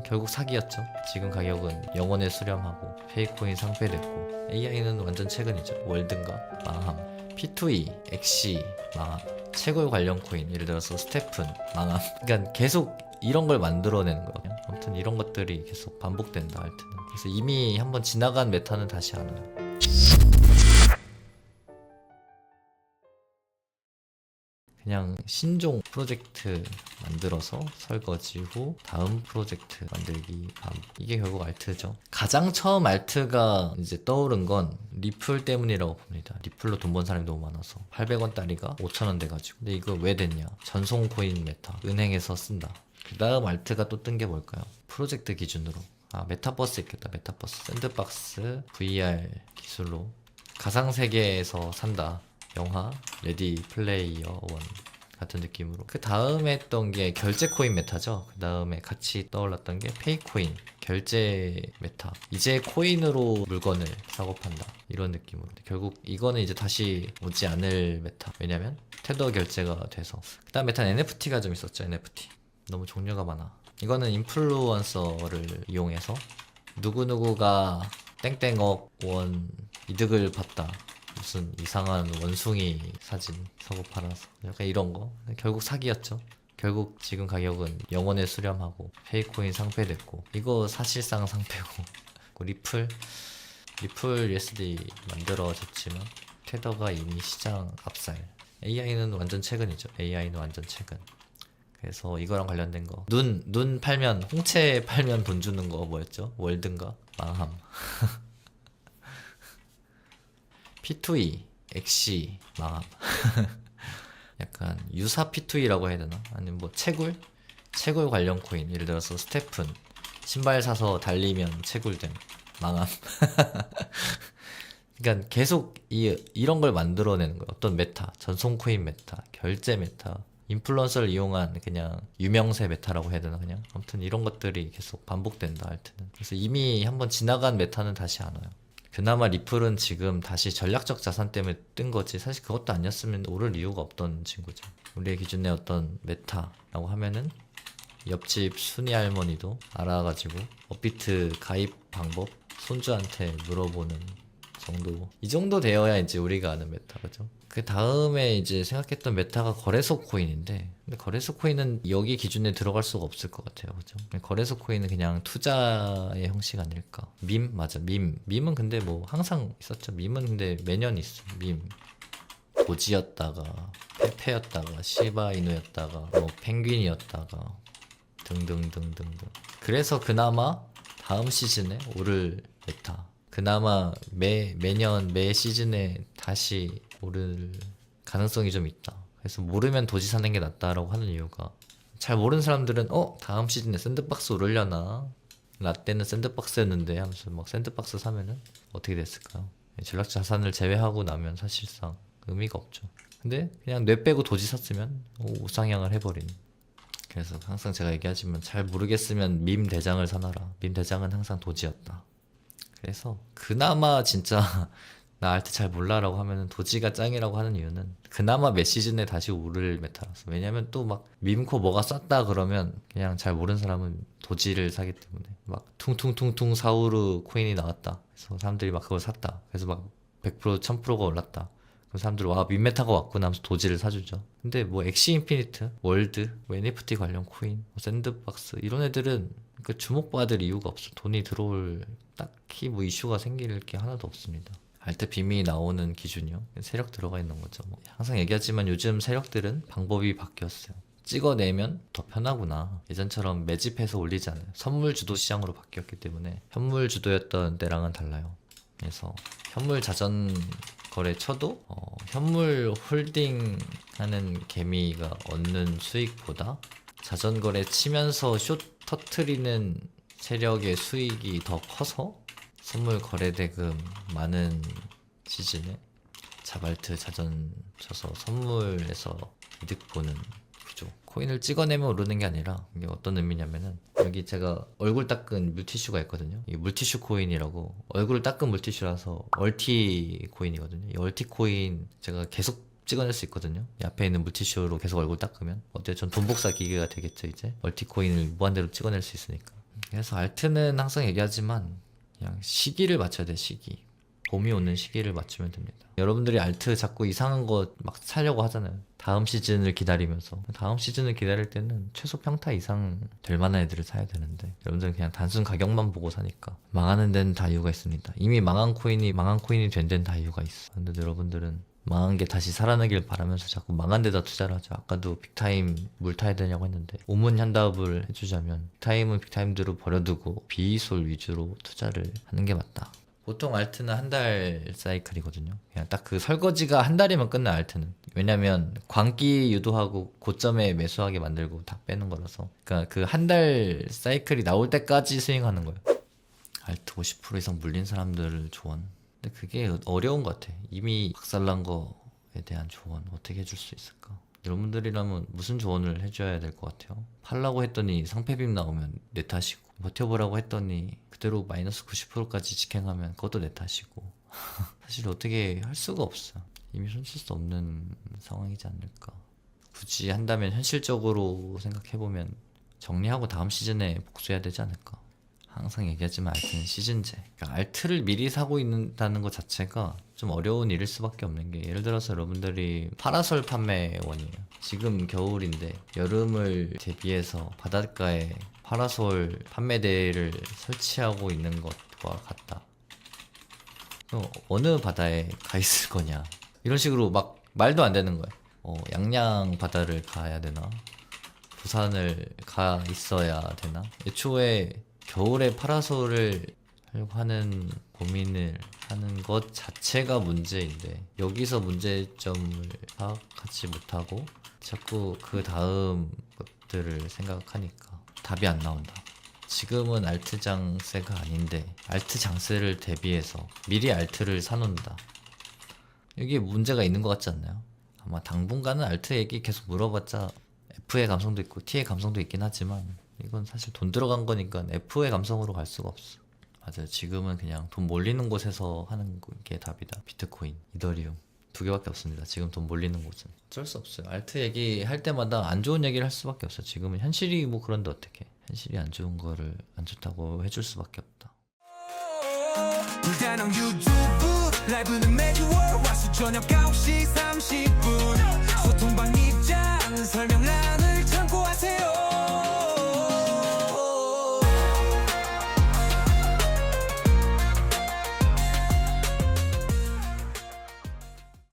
결국 사기였죠. 지금 가격은 영원에 수렴하고 페이코인 상폐됐고 AI는 완전 최근이죠. 월든가 망함, P2E, 엑시 망함, 채굴 관련 코인 예를 들어서 스테픈 망함. 그러니까 계속 이런 걸 만들어내는 거예요. 아무튼 이런 것들이 계속 반복된다 할 때는. 그래서 이미 한번 지나간 메타는 다시 안 와요. 그냥 신종 프로젝트 만들어서 설거지 후 다음 프로젝트 만들기 이게 결국 알트죠. 가장 처음 알트가 이제 떠오른 건 리플 때문이라고 봅니다. 리플로 돈 번 사람이 너무 많아서 800원 따리가 5,000원 돼가지고. 근데 이거 왜 됐냐? 전송 코인 메타 은행에서 쓴다. 그 다음 알트가 또 뜬 게 뭘까요? 프로젝트 기준으로 메타버스 있겠다. 메타버스 샌드박스 VR 기술로 가상세계에서 산다. 영화 레디 플레이어 원 같은 느낌으로. 그 다음에 했던 게 결제 코인 메타죠. 그 다음에 같이 떠올랐던 게 페이코인 결제 메타. 이제 코인으로 물건을 사고 판다 이런 느낌으로. 결국 이거는 이제 다시 오지 않을 메타. 왜냐면 테더 결제가 돼서. 그 다음 메타는 NFT가 좀 있었죠. NFT 너무 종류가 많아. 이거는 인플루언서를 이용해서 누구누구가 땡땡억 원 이득을 봤다. 무슨 이상한 원숭이 사진 사고 팔아서 약간 이런 거. 결국 사기였죠. 결국 지금 가격은 영원에 수렴하고 페이코인 상폐됐고 이거 사실상 상폐고 리플 USD 만들어졌지만 테더가 이미 시장 압살. AI는 완전 최근이죠. AI는 완전 최근. 그래서 이거랑 관련된 거 눈 팔면 홍채 팔면 돈 주는 거 뭐였죠? 월든가 망함. P2E, 엑시 망함. 약간 유사 P2E라고 해야 되나? 아니면 뭐 채굴 관련 코인 예를 들어서 스테픈 신발 사서 달리면 채굴됨 망함. 그러니까 계속 이런 걸 만들어내는 거예요. 어떤 메타, 전송 코인 메타, 결제 메타, 인플루언서를 이용한 그냥 유명세 메타라고 해야 되나 그냥. 아무튼 이런 것들이 계속 반복된다 할 때는. 그래서 이미 한번 지나간 메타는 다시 안 와요. 그나마 리플은 지금 다시 전략적 자산 때문에 뜬 거지 사실 그것도 아니었으면 오를 이유가 없던 친구죠. 우리의 기준에 어떤 메타라고 하면은 옆집 순이 할머니도 알아가지고 업비트 가입 방법 손주한테 물어보는 정도. 이 정도 되어야 이제 우리가 아는 메타, 그죠? 그 다음에 이제 생각했던 메타가 거래소 코인인데, 근데 거래소 코인은 여기 기준에 들어갈 수가 없을 것 같아요, 그죠? 거래소 코인은 그냥 투자의 형식 아닐까? 맞아, 밈은 근데 뭐 항상 있었죠. 밈은 근데 매년 있어. 도지였다가 페페였다가 시바이누였다가 뭐 펭귄이었다가 등등등등등. 그래서 그나마 다음 시즌에 오를 메타. 그나마 매년 매 시즌에 다시 오를 가능성이 좀 있다. 그래서 모르면 도지 사는 게 낫다라고 하는 이유가, 잘 모르는 사람들은 다음 시즌에 샌드박스 오르려나? 라떼는 샌드박스였는데 하면서 막 샌드박스 사면은 어떻게 됐을까요? 전략 자산을 제외하고 나면 사실상 의미가 없죠. 근데 그냥 뇌 빼고 도지 샀으면 우상향을 해버리는. 그래서 항상 제가 얘기하지만 잘 모르겠으면 밈 대장을 사놔라. 밈 대장은 항상 도지였다. 그래서 그나마 진짜 나 알트 잘 몰라라고 하면은 도지가 짱이라고 하는 이유는 그나마 몇 시즌에 다시 오를 메타라서. 왜냐면 또 막 밈코 뭐가 쌌다 그러면 그냥 잘 모르는 사람은 도지를 사기 때문에 막 퉁퉁퉁퉁 사우르 코인이 나왔다. 그래서 사람들이 막 그걸 샀다. 그래서 막 100% 1000%가 올랐다. 그럼 사람들 와 밈메타가 왔구나 하면서 도지를 사주죠. 근데 뭐 엑시 인피니트, 월드, 뭐 NFT 관련 코인, 뭐 샌드박스 이런 애들은 그 주목받을 이유가 없어. 돈이 들어올 딱히 뭐 이슈가 생길 게 하나도 없습니다. 알트 빔이 나오는 기준이요. 세력 들어가 있는 거죠. 뭐. 항상 얘기하지만 요즘 세력들은 방법이 바뀌었어요. 찍어내면 더 편하구나. 예전처럼 매집해서 올리지 않아요. 선물 주도 시장으로 바뀌었기 때문에 현물 주도였던 때랑은 달라요. 그래서 현물 자전 거래 쳐도 현물 홀딩 하는 개미가 얻는 수익보다 자전 거래 치면서 숏 터트리는 세력의 수익이 더 커서 선물 거래 대금 많은 시즌에 자발트 자전 쳐서 선물에서 이득 보는 구조. 코인을 찍어내면 오르는 게 아니라 이게 어떤 의미냐면은, 여기 제가 얼굴 닦은 물티슈가 있거든요. 이 물티슈 코인이라고, 얼굴을 닦은 물티슈라서 얼티 코인이거든요. 이 얼티 코인 제가 계속 찍어낼 수 있거든요. 이 앞에 있는 물티슈로 계속 얼굴 닦으면 어때요? 전 돈 복사 기계가 되겠죠. 이제 얼티 코인을 무한대로 찍어낼 수 있으니까. 그래서 알트는 항상 얘기하지만 그냥 시기를 맞춰야 돼. 시기. 봄이 오는 시기를 맞추면 됩니다. 여러분들이 알트 자꾸 이상한 거 막 사려고 하잖아요. 다음 시즌을 기다리면서. 다음 시즌을 기다릴 때는 최소 평타 이상 될 만한 애들을 사야 되는데 여러분들은 그냥 단순 가격만 보고 사니까 망하는 데는 다 이유가 있습니다. 이미 망한 코인이 된 데는 다 이유가 있어. 근데 여러분들은 망한 게 다시 살아나길 바라면서 자꾸 망한 데다 투자를 하죠. 아까도 빅타임 물 타야 되냐고 했는데 오문현답을 해주자면 빅타임은 빅타임대로 버려두고 비이솔 위주로 투자를 하는 게 맞다. 보통 알트는 한 달 사이클이거든요. 그냥 딱 그 설거지가 한 달이면 끝나 알트는. 왜냐면 광기 유도하고 고점에 매수하게 만들고 다 빼는 거라서. 그러니까 그 한 달 사이클이 나올 때까지 스윙하는 거예요. 알트 50% 이상 물린 사람들 조언. 근데 그게 어려운 것 같아. 이미 박살난 거에 대한 조언 어떻게 해줄 수 있을까? 여러분들이라면 무슨 조언을 해줘야 될 것 같아요? 팔라고 했더니 상패빔 나오면 내 탓이고 버텨보라고 했더니 그대로 마이너스 90%까지 직행하면 그것도 내 탓이고 사실 어떻게 할 수가 없어. 이미 손쓸 수 없는 상황이지 않을까. 굳이 한다면 현실적으로 생각해보면 정리하고 다음 시즌에 복수해야 되지 않을까. 항상 얘기하지만 알트는 시즌제. 그러니까 알트를 미리 사고 있다는 것 자체가 좀 어려운 일일 수밖에 없는 게, 예를 들어서 여러분들이 파라솔 판매원이에요. 지금 겨울인데 여름을 대비해서 바닷가에 파라솔 판매대를 설치하고 있는 것과 같다. 어느 바다에 가 있을 거냐, 이런 식으로 막 말도 안 되는 거예요. 양양 바다를 가야 되나, 부산을 가 있어야 되나. 애초에 겨울에 파라솔을 하려고 하는 고민을 하는 것 자체가 문제인데, 여기서 문제점을 파악하지 못하고 자꾸 그 다음 것들을 생각하니까 답이 안 나온다. 지금은 알트 장세가 아닌데 알트 장세를 대비해서 미리 알트를 사놓는다. 이게 문제가 있는 것 같지 않나요? 아마 당분간은 알트 얘기 계속 물어봤자 F의 감성도 있고 T의 감성도 있긴 하지만 이건 사실 돈 들어간 거니까 F의 감성으로 갈 수가 없어. 맞아요. 지금은 그냥 돈 몰리는 곳에서 하는 게 답이다. 비트코인, 이더리움 두 개밖에 없습니다. 지금 돈 몰리는 곳은. 어쩔 수 없어요. 알트 얘기할 때마다 안 좋은 얘기를 할 수밖에 없어요. 지금은 현실이 뭐 그런데 어떻게, 현실이 안 좋은 거를 안 좋다고 해줄 수밖에 없다. 불타는 유튜브 라이브는 매주 월 화수 저녁 9시 30분